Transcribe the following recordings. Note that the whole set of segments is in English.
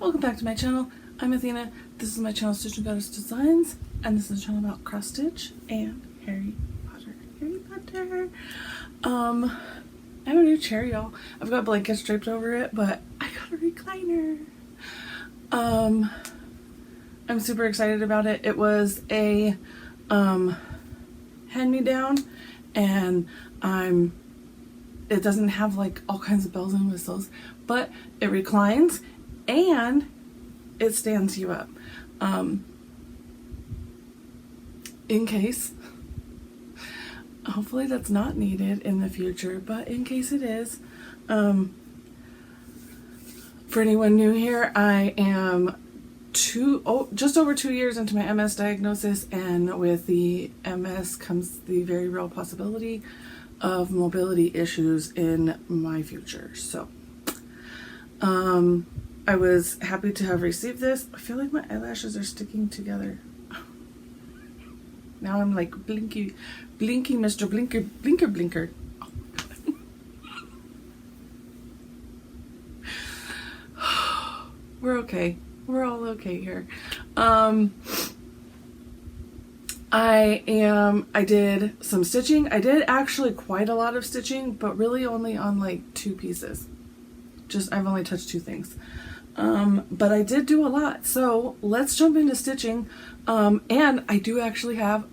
Welcome back to my channel. I'm Athena. This is my channel Stitch and Goddess Designs, and this is a channel about cross stitch and Harry Potter. I have a new chair, y'all. I've got blankets draped over it, but I got a recliner. I'm super excited about it. It was a hand-me-down, and it doesn't have like all kinds of bells and whistles, but it reclines and it stands you up. In case, hopefully that's not needed in the future, but in case it is, for anyone new here, I am just over 2 years into my MS diagnosis, and with the MS comes the very real possibility of mobility issues in my future. So I was happy to have received this. I feel like my eyelashes are sticking together. Now I'm like blinky Mr. Blinker. Oh my God. We're okay. We're all okay here. I did some stitching. I did actually quite a lot of stitching, but really only on like 2 pieces. I've only touched 2 things. But I did do a lot. So let's jump into stitching. And I do actually have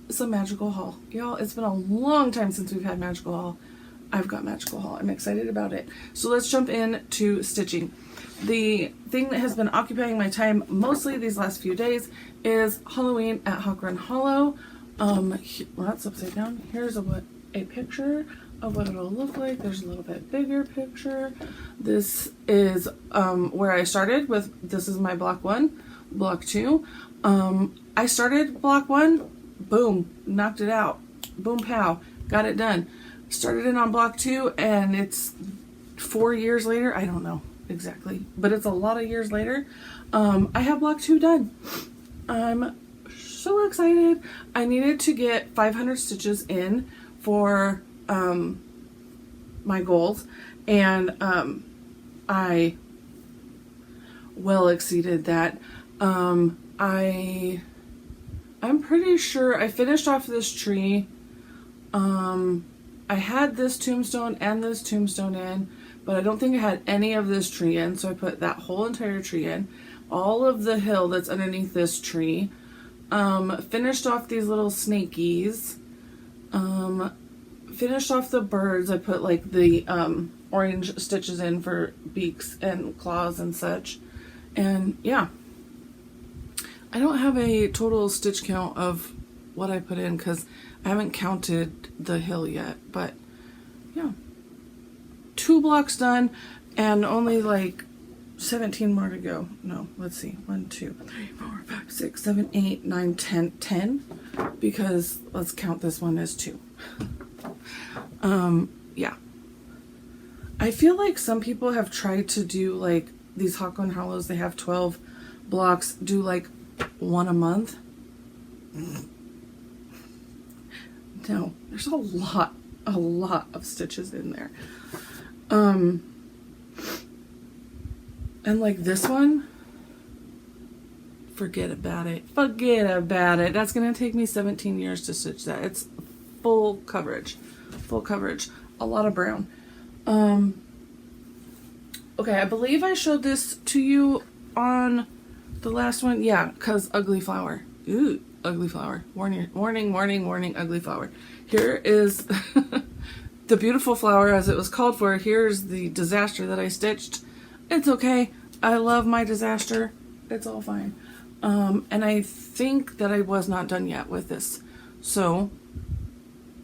some magical haul. Y'all, it's been a long time since we've had magical haul. I've got magical haul. I'm excited about it. So let's jump into stitching. The thing that has been occupying my time mostly these last few days is Halloween at Hawk Run Hollow. Well, that's upside down. Here's a picture of what it'll look like. There's a little bit bigger picture. This is where I started with. This is my block 1, block 2. I started block 1, boom, knocked it out, boom pow, got it done. Started in on block 2, and it's 4 years later. I don't know exactly, but it's a lot of years later. I have block 2 done. I'm so excited. I needed to get 500 stitches in for my goals, and I well exceeded that. I'm pretty sure I finished off this tree. I had this tombstone and this tombstone in, but I don't think I had any of this tree in, so I put that whole entire tree in. All of the hill that's underneath this tree. Finished off these little snakies. Finished off the birds. I put like the orange stitches in for beaks and claws and such. And yeah. I don't have a total stitch count of what I put in because I haven't counted the hill yet, but yeah. 2 blocks done and only like 17 more to go. No, let's see. 1, 2, 3, 4, 5, 6, 7, 8, 9, 10, because let's count this one as 2. Yeah. I feel like some people have tried to do like these Hawk Run Hollows. They have 12 blocks, do like 1 a month. No, there's a lot of stitches in there. And like this one, forget about it. That's gonna take me 17 years to stitch that. It's full coverage, a lot of brown. Okay, I believe I showed this to you on the last one. Yeah, because ugly flower. Ooh, ugly flower. Warning, ugly flower. Here is the beautiful flower as it was called for. Here's the disaster that I stitched. It's okay. I love my disaster. It's all fine. And I think that I was not done yet with this. So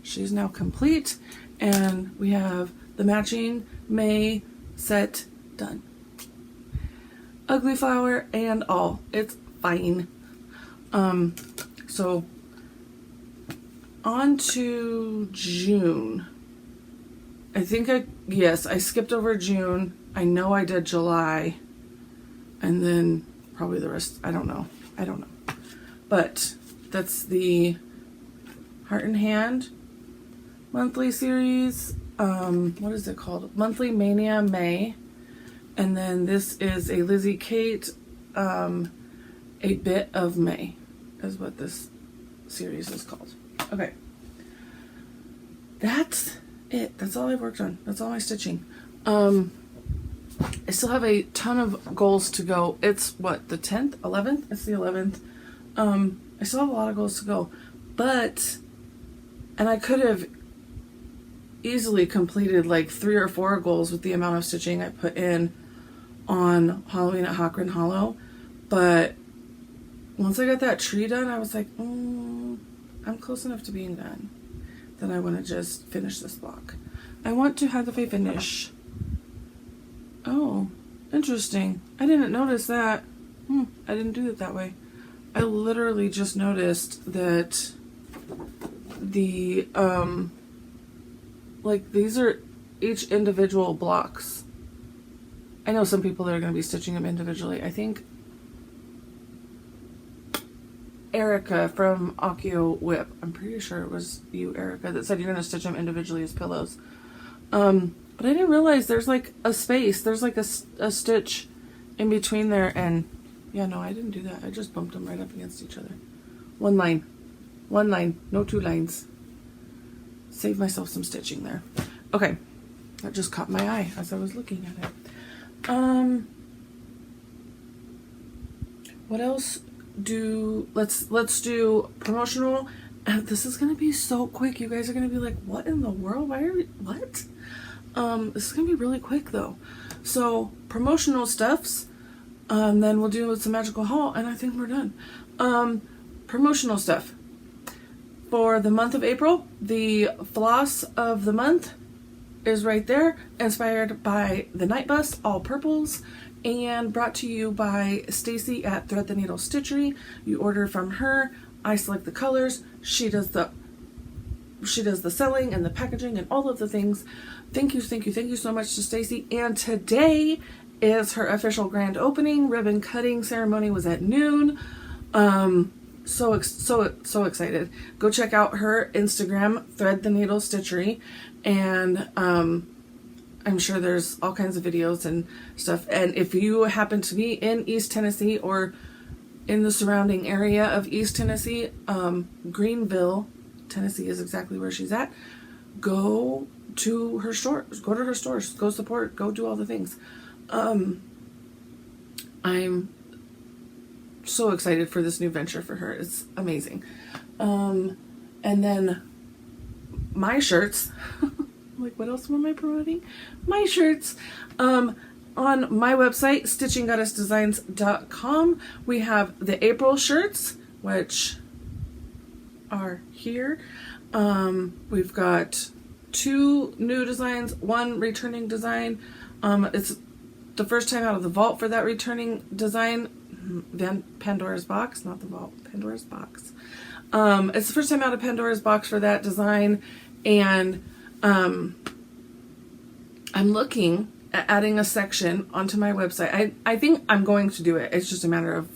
she's now complete, and we have the matching May set done. Ugly flower and all. It's fine. So on to June. I skipped over June. I know I did July, and then probably the rest. I don't know. But that's the Heart and Hand monthly series. What is it called? Monthly Mania May. And then this is a Lizzie Kate, A Bit of May is what this series is called. Okay. That's it. That's all I've worked on. That's all my stitching. I still have a ton of goals to go. It's what, the 10th, 11th? It's the 11th. I still have a lot of goals to go, and I could have easily completed like 3 or 4 goals with the amount of stitching I put in on Halloween at Hockran Hollow, but once I got that tree done, I was like, I'm close enough to being done that I want to just finish this block. I want to have the finish. Oh, interesting. I didn't notice that. I didn't do it that way. I literally just noticed that the, like these are each individual blocks. I know some people that are going to be stitching them individually. I think Erica from Akio Whip, I'm pretty sure it was you, Erica, that said you're going to stitch them individually as pillows. But I didn't realize there's like a space. There's like a stitch in between there, and yeah, no, I didn't do that. I just bumped them right up against each other. One line, no 2 lines. Save myself some stitching there. Okay, that just caught my eye as I was looking at it. What else let's do promotional. This is gonna be so quick. You guys are gonna be like, what in the world? What? This is gonna be really quick though. So promotional stuffs, then we'll do some magical haul, and I think we're done. Promotional stuff for the month of April. The floss of the month is right there, inspired by the Night Bus, all purples, and brought to you by Stacy at Thread the Needle Stitchery. You order from her. I select the colors. She does the selling and the packaging and all of the things. Thank you so much to Stacy. And today is her official grand opening. Ribbon cutting ceremony was at noon. So excited. Go check out her Instagram, Thread the Needle Stitchery, and I'm sure there's all kinds of videos and stuff. And if you happen to be in East Tennessee or in the surrounding area of East Tennessee, Greenville, Tennessee is exactly where she's at. Go to her stores. Go to her stores. Go support. Go do all the things. I'm so excited for this new venture for her. It's amazing. And then my shirts. Like, what else am I promoting? My shirts. On my website, stitchinggoddessdesigns.com, we have the April shirts, which are here. We've got 2 new designs, 1 returning design. It's the first time out of the vault for that returning design. Pandora's box, not the vault, Pandora's box. It's the first time out of Pandora's box for that design, and I'm looking at adding a section onto my website. I think I'm going to do it. It's just a matter of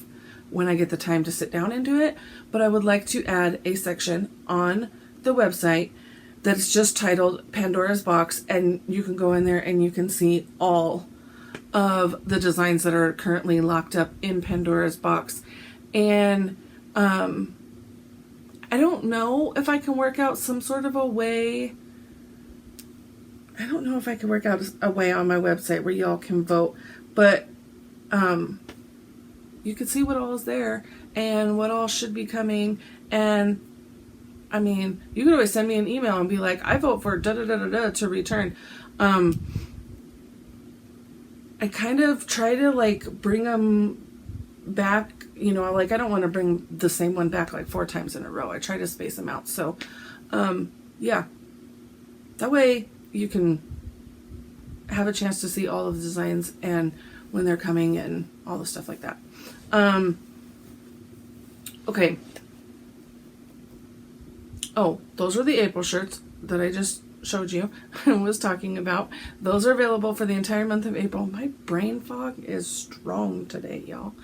when I get the time to sit down and do it. But I would like to add a section on the website that's just titled Pandora's Box, and you can go in there and you can see all of the designs that are currently locked up in Pandora's Box. And I don't know if I can work out some sort of a way. I don't know if I can work out a way on my website where y'all can vote, but you can see what all is there and what all should be coming. And I mean, you could always send me an email and be like, I vote for da-da-da-da-da to return. I kind of try to like bring them back, you know, like I don't want to bring the same one back like 4 times in a row. I try to space them out. So, yeah, that way you can have a chance to see all of the designs and when they're coming and all the stuff like that. Okay. Oh, those were the April shirts that I just showed you and was talking about. Those are available for the entire month of April. My brain fog is strong today, y'all.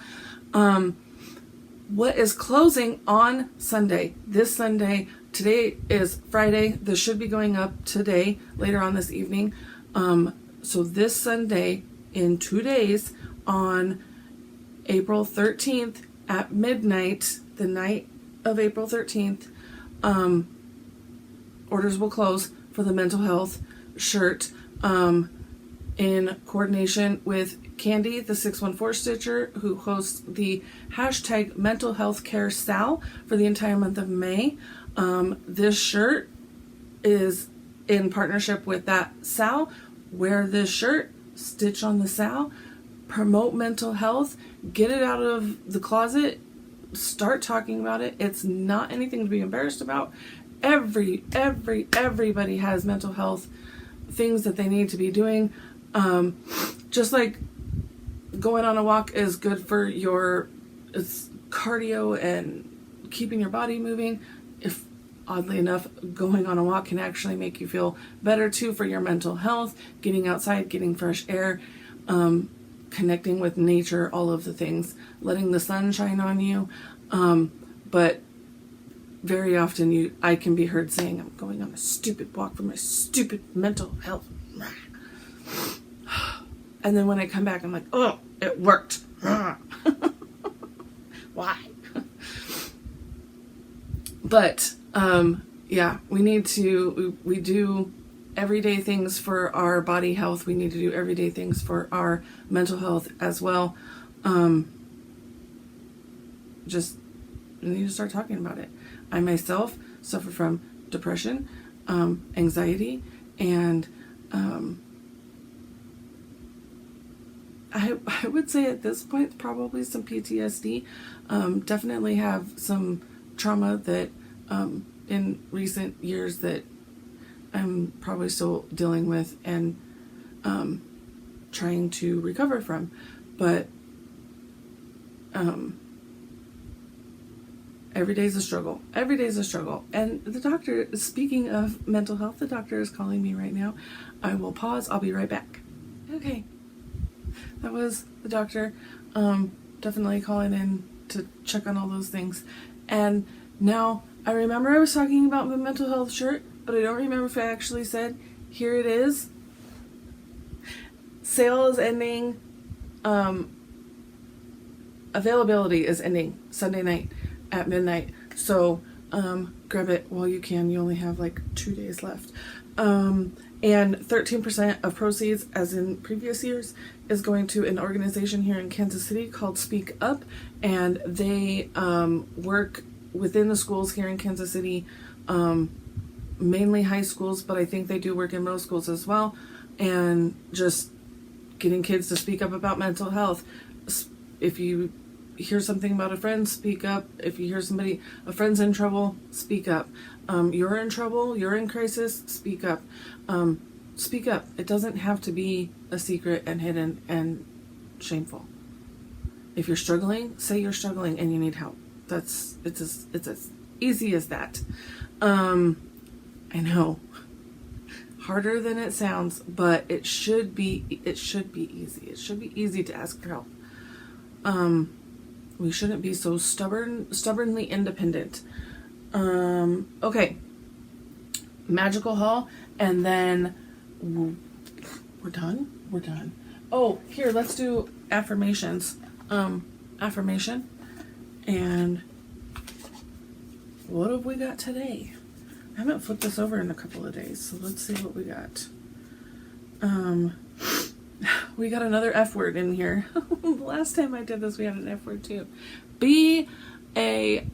What is closing on Sunday? This Sunday. Today is Friday. This should be going up today, later on this evening. So this Sunday in 2 days on April 13th at midnight, the night of April 13th. Orders will close for the mental health shirt in coordination with Candy, the 614 Stitcher, who hosts the hashtag Mental Health Care Sal for the entire month of May. This shirt is in partnership with that Sal. Wear this shirt, stitch on the Sal, promote mental health, get it out of the closet, start talking about it. It's not anything to be embarrassed about. Everybody has mental health things that they need to be doing. Just like going on a walk is good for it's cardio and keeping your body moving. If oddly enough, going on a walk can actually make you feel better too for your mental health, getting outside, getting fresh air, connecting with nature, all of the things, letting the sun shine on you. But very often I can be heard saying, I'm going on a stupid walk for my stupid mental health. And then when I come back, I'm like, oh, it worked. Why? But, yeah, we do everyday things for our body health. We need to do everyday things for our mental health as well. Just, we need to start talking about it. I myself suffer from depression, anxiety, and I would say at this point probably some PTSD. Definitely have some trauma that in recent years that I'm probably still dealing with and trying to recover from. But every day's a struggle. Every day's a struggle. And the doctor, speaking of mental health, the doctor is calling me right now. I will pause. I'll be right back. Okay. That was the doctor. Definitely calling in to check on all those things. And now I remember I was talking about the mental health shirt, but I don't remember if I actually said, here it is. Sale is ending. Availability is ending Sunday night at midnight. So grab it while you can. You only have like 2 days left. And 13% of proceeds, as in previous years, is going to an organization here in Kansas City called Speak Up. And they work within the schools here in Kansas City, mainly high schools, but I think they do work in middle schools as well. And just getting kids to speak up about mental health. If you hear something about a friend, speak up. If you hear a friend's in trouble, speak up. You're in trouble, you're in crisis, speak up. Speak up. It doesn't have to be a secret and hidden and shameful. If you're struggling, say you're struggling and you need help. It's as easy as that. I know, harder than it sounds, but it should be easy. It should be easy to ask for help. We shouldn't be so stubbornly independent. Okay. Magical haul, and then we're done. Oh, here, let's do affirmations. Affirmation. And what have we got today? I haven't flipped this over in a couple of days, so let's see what we got. We got another F word in here. Last time I did this, we had an F word too. Be a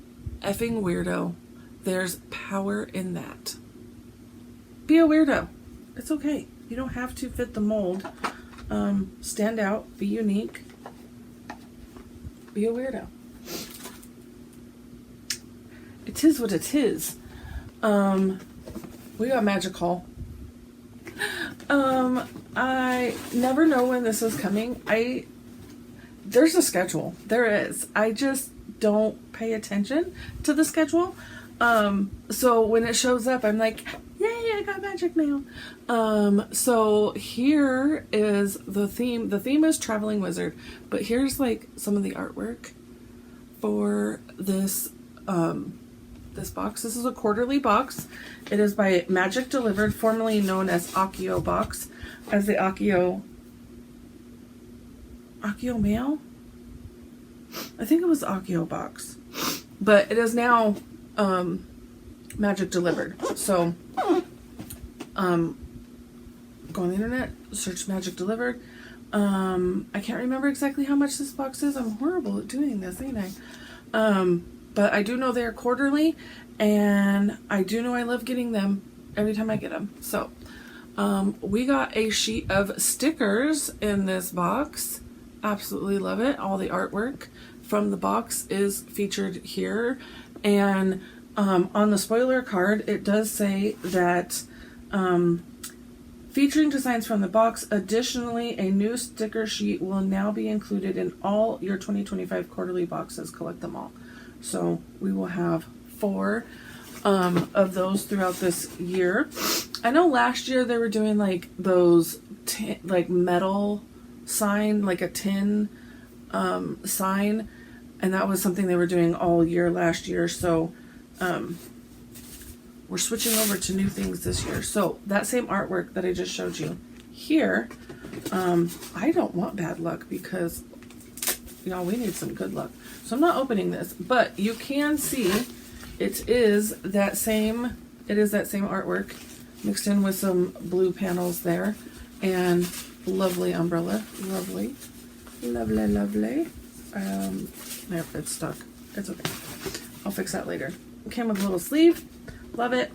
effing weirdo. There's power in that. Be a weirdo. It's okay. You don't have to fit the mold. Stand out. Be unique. Be a weirdo. It is what it is. We got magic haul. I never know when this is coming. There's a schedule. There is. I just don't pay attention to the schedule. So when it shows up, I'm like, yay, I got magic mail. So here is the theme. The theme is Traveling Wizard, but here's like some of the artwork for this, this box. This is a quarterly box. It is by Magic Delivered, formerly known as Akio Box, as the Akio Akio Mail. I think it was Akio Box. But it is now magic delivered. So go on the internet, search magic delivered. I can't remember exactly how much this box is. I'm horrible at doing this, ain't I? But I do know they're quarterly, and I do know I love getting them every time I get them. So we got a sheet of stickers in this box. Absolutely love it. All the artwork from the box is featured here. And on the spoiler card, it does say that featuring designs from the box, additionally, a new sticker sheet will now be included in all your 2025 quarterly boxes. Collect them all. So we will have 4 of those throughout this year. I know last year they were doing like those like metal sign, like a tin sign, and that was something they were doing all year last year. So we're switching over to new things this year. So that same artwork that I just showed you here, I don't want bad luck because, you know, we need some good luck. So I'm not opening this, but you can see it is that same artwork mixed in with some blue panels there, and lovely umbrella. Lovely. There, it's stuck. It's okay. I'll fix that later. It came with a little sleeve. Love it.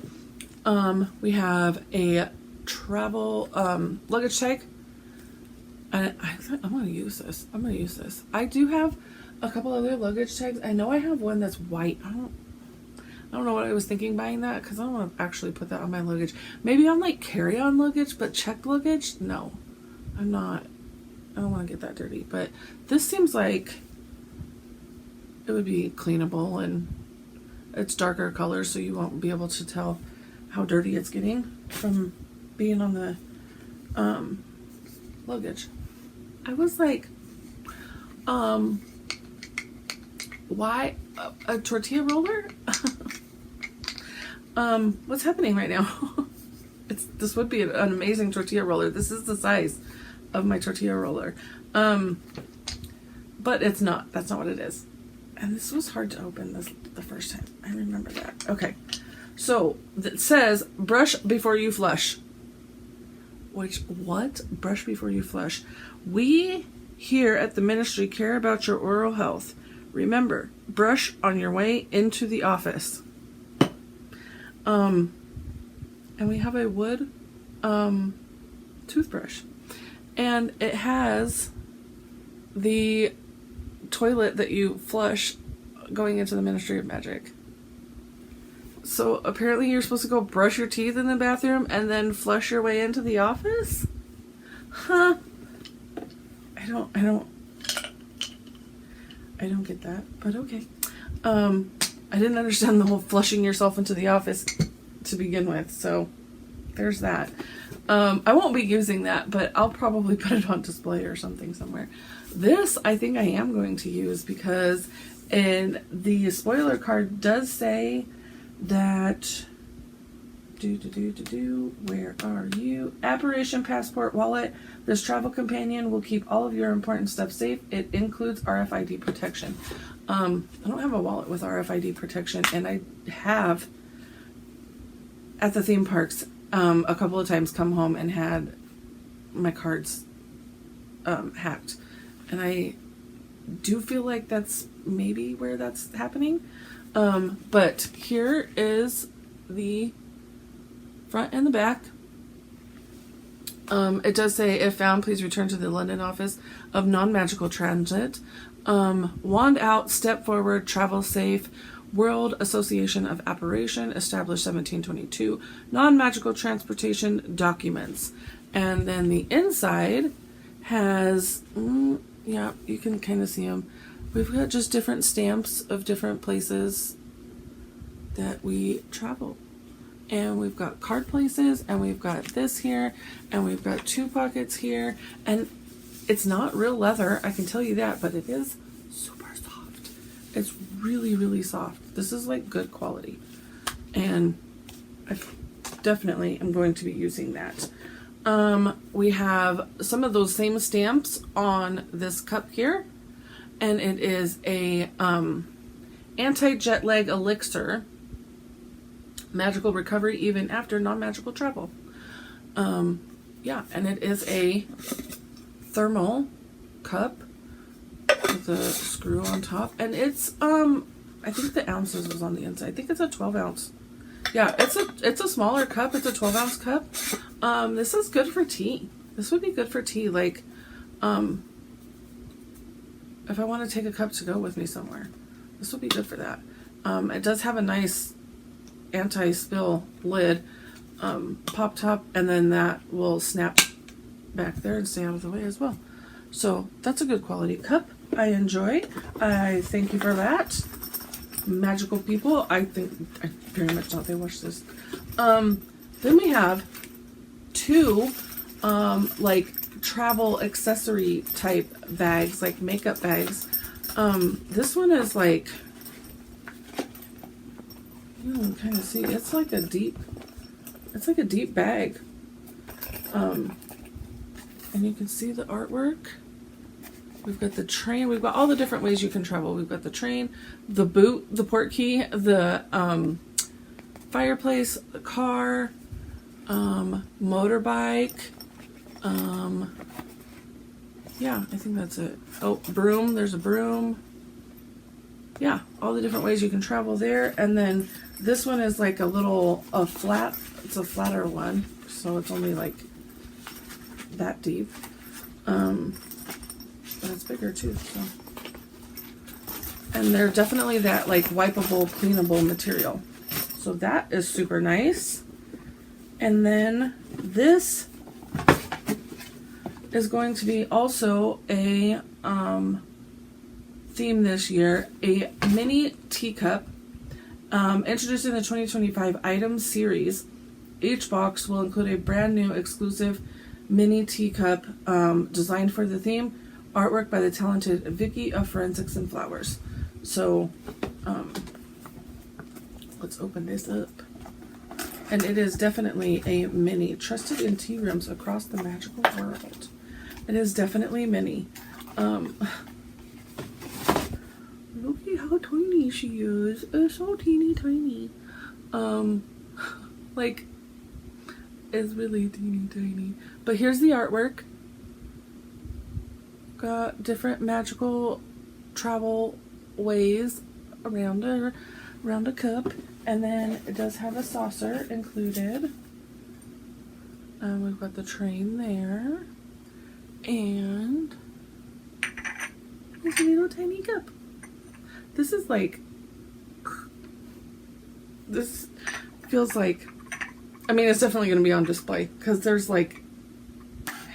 We have a travel luggage tag. And I'm going to use this. I do have a couple other luggage tags. I know I have one that's white. I don't know what I was thinking buying that, because I don't want to actually put that on my luggage. Maybe on like carry-on luggage, but checked luggage? No. I'm not. I don't want to get that dirty. But this seems like it would be cleanable, and it's darker color, so you won't be able to tell how dirty it's getting from being on the luggage. I was like, why a tortilla roller? What's happening right now? This would be an amazing tortilla roller. This is the size of my tortilla roller. But it's not. That's not what it is. And this was hard to open the first time. I remember that. Okay. So it says brush before you flush. What? Brush before you flush. We here at the ministry care about your oral health. Remember, brush on your way into the office. And we have a wood toothbrush. And it has the toilet that you flush going into the Ministry of Magic. So apparently you're supposed to go brush your teeth in the bathroom and then flush your way into the office? Huh? I don't get that, but okay. I didn't understand the whole flushing yourself into the office to begin with, so there's that. I won't be using that, but I'll probably put it on display or something somewhere. This I think I am going to use, because in the spoiler card does say that where are you? Apparition Passport Wallet. This travel companion will keep all of your important stuff safe. It includes RFID protection. I don't have a wallet with RFID protection, and I have at the theme parks a couple of times come home and had my cards hacked, and I do feel like that's maybe where that's happening. But here is the front and the back. It does say, if found, please return to the London office of non-magical transit. Wand out, step forward, travel safe. World Association of Apparition, established 1722. Non-magical transportation documents. And then the inside has, yeah, you can kind of see them. We've got just different stamps of different places that we travel. And we've got card places, and we've got this here, and we've got 2 pockets here. And it's not real leather, I can tell you that, but it is super soft. It's really, really soft. This is like good quality. And I definitely am going to be using that. We have some of those same stamps on this cup here, and it is a anti-jet lag elixir, magical recovery even after non-magical travel. Yeah, and it is a thermal cup with a screw on top, and it's I think the ounces was on the inside. I think it's a 12 ounce. Yeah, it's a smaller cup. It's a 12 ounce cup. This is good for tea. This would be good for tea. Like, if I want to take a cup to go with me somewhere, this would be good for that. It does have a nice anti-spill lid, pop top, and then that will snap back there and stay out of the way as well. So that's a good quality cup. I enjoy. I thank you for that. Magical people. I very much thought they watched this. Then we have two like travel accessory type bags, like makeup bags. This one is like, you can kind of see, it's like a deep bag. And you can see the artwork. We've got the train. We've got all the different ways you can travel. We've got the train, the boot, the port key, the fireplace, the car, motorbike. Yeah, I think that's it. Oh, broom. There's a broom. Yeah, all the different ways you can travel there. And then this one is like a flat. It's a flatter one, so it's only like that deep. But it's bigger too, so. And they're definitely that like wipeable, cleanable material. So that is super nice. And then this is going to be also a theme this year, a mini teacup, introduced in the 2025 items series. Each box will include a brand new exclusive mini teacup designed for the theme. Artwork by the talented Vicky of Forensics and Flowers. So, let's open this up. And it is definitely a mini, trusted in tea rooms across the magical world. It is definitely mini. Look at how tiny she is. It's so teeny tiny. Like, it's really teeny tiny. But here's the artwork. Got different magical travel ways around a cup, and then it does have a saucer included. We've got the train there, and this little tiny cup. This is like, this feels like, I mean, it's definitely going to be on display because there's like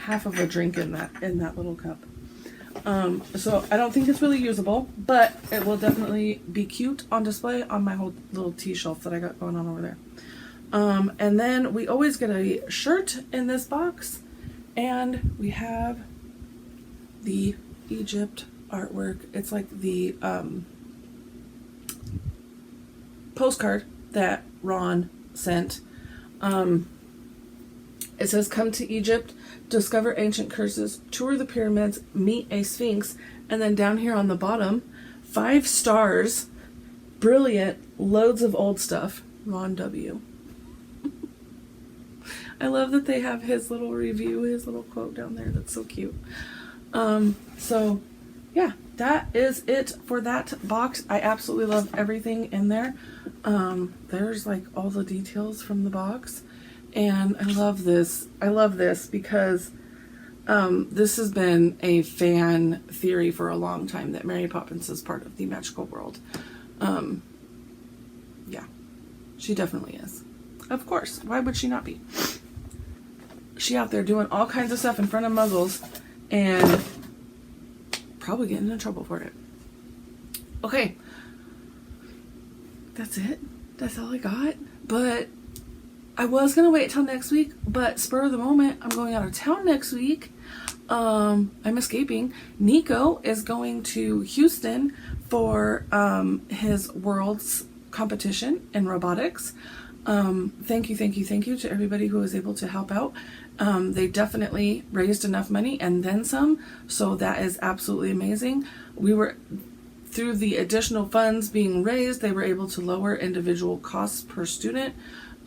half of a drink in that little cup. So I don't think it's really usable, but it will definitely be cute on display on my whole little tea shelf that I got going on over there. And then we always get a shirt in this box, and we have the Egypt artwork. It's like the postcard that Ron sent. It says, "Come to Egypt, discover ancient curses, tour the pyramids, meet a sphinx," and then down here on the bottom, 5 stars, brilliant, loads of old stuff, Ron W. I love that they have his little review, his little quote down there. That's so cute. So yeah, that is it for that box. I absolutely love everything in there. There's like all the details from the box. And I love this. I love this because this has been a fan theory for a long time that Mary Poppins is part of the magical world. Yeah, she definitely is. Of course. Why would she not be? She out there doing all kinds of stuff in front of muggles and probably getting in trouble for it. Okay. That's it. That's all I got. But I was going to wait till next week, but spur of the moment, I'm going out of town next week. I'm escaping. Nico is going to Houston for his world's competition in robotics. Thank you to everybody who was able to help out. They definitely raised enough money and then some, so that is absolutely amazing. Through the additional funds being raised, they were able to lower individual costs per student,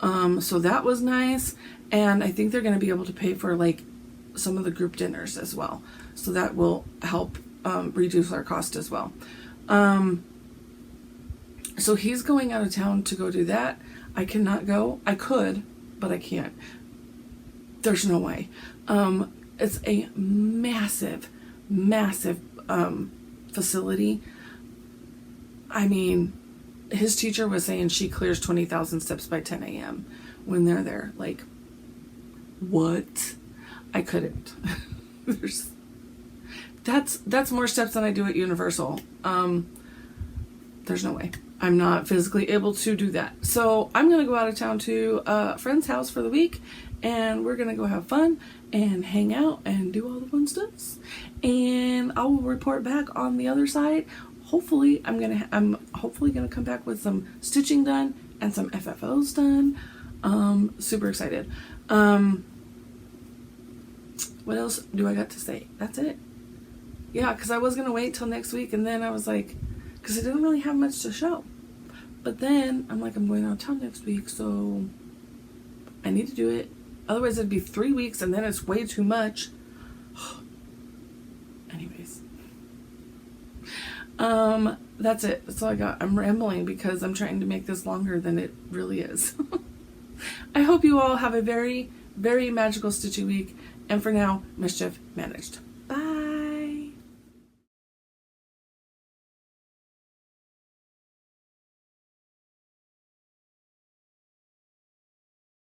so that was nice. And I think they're going to be able to pay for like some of the group dinners as well, so that will help reduce our cost as well. So he's going out of town to go do that. I cannot go. I could, but I can't. There's no way. It's a massive facility. I mean, his teacher was saying she clears 20,000 steps by 10 a.m. when they're there. Like, what? I couldn't. That's more steps than I do at Universal. There's no way. I'm not physically able to do that. So I'm going to go out of town to a friend's house for the week, and we're going to go have fun and hang out and do all the fun stuff. And I will report back on the other side. Hopefully I'm hopefully going to come back with some stitching done and some FFOs done. Super excited. What else do I got to say? That's it. Yeah, because I was going to wait till next week, and then I was like, because I didn't really have much to show. But then I'm like, I'm going out of town next week, so I need to do it. Otherwise it'd be 3 weeks, and then it's way too much. Anyways. That's it. That's all I got. I'm rambling because I'm trying to make this longer than it really is. I hope you all have a very, very magical stitching week. And for now, mischief managed.